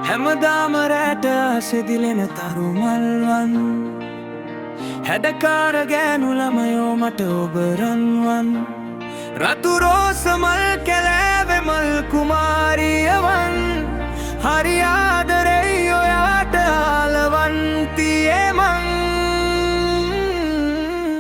හැමදාම රැට අසෙදිලෙන තරු මල්වන් හැඩකාර ගෑනු ළමයෝ මට ඔබ රන්වන් රතු රෝස මල් කැලෑවේ මල් කුමාරියවන් හරි ආදරෙයි ඔයාට ආලවන්තියේ මං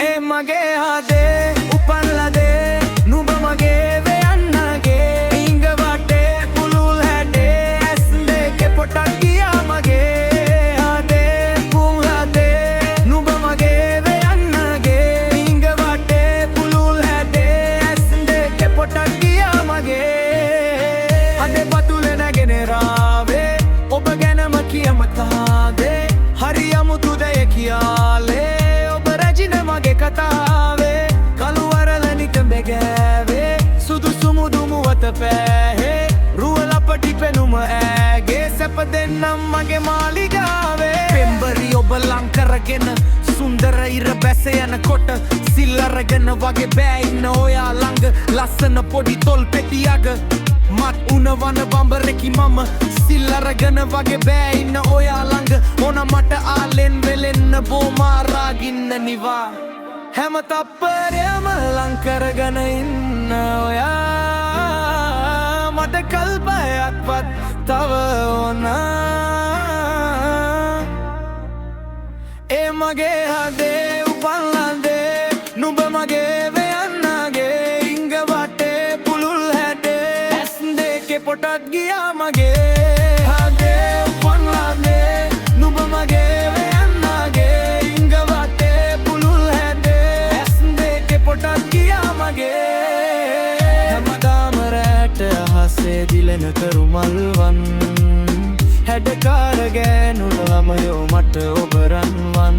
ඒ මගේ ආදේ උපන් ලදේ නුඹ මගේ වෙයන්නගේ ඉංග වටේ පුළුල් හැඩේ ඇස් දෙකේ පොටක් ගියා මගේ ආදේ පුන් ලදේ නුඹ මගේ වෙයන්නගේ ඉංග වටේ පුළුල් හැඩේ ඇස් දෙකේ පොටක් ගියා මගේ අදේ පතුලේ නැගෙන රාවේ ඔබ ගැනම කියම තාදේ හරි අමුතු දෙය කියාලේ ඔබ රැජින මගේ කතාවේ කළුවරල නිතඹේ ගෑවේ සුදු සුමුදු මුවත පෑහේ රුවලපටි පෙනුම ඈගේ සැප දෙන්නම් මගේ මාලිගාවේ පෙම්බරි ඔබ ලං කරගෙන සුන්දර ඉර බැස යනකොට සිල් අරගෙන වගේ බෑ ඉන්න ඔයා ළඟ ලස්සන පොඩි තොල් පෙටියක මත් උනවන බඹරෙකි මම සිල් අරගෙන වගේ බෑ ඉන්න ඔයා ළඟ ඕන මට ආලෙන් වෙලෙන්න බෝමාරාගින්න නිවා හැම තප්පරයම ලං කරගෙන ඉන්න ඔයා මට කල්පයක්වත් තව ඕන ඒ මගේ හදේ උපන් ලදේ නුඹ මගේ වෙයන්නගේ ඉංග වටේ පුළුල් හැඩේ ඇස් දෙකේ පොටක් ගියා මගේ හදේ උපන් ලදේ නුඹ මගේ වෙයන්නගේ ඉංග වටේ පුළුල් හැඩේ ඇස් දෙකේ පොටක් ගියා මගේ හැමදාම රැට අහසේ දිලෙන කරු මල්වන් හැඩකාර ගෑනු ළමයෝ මට ඔබ රන්වන්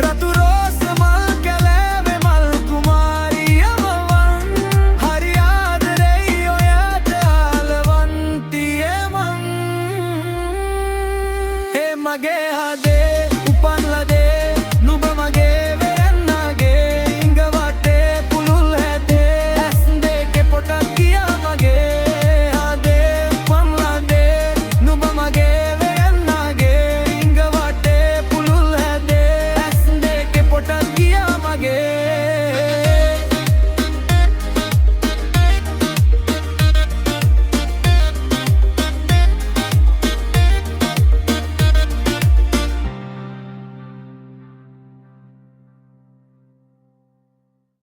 රතු රෝස මල් කැලෑ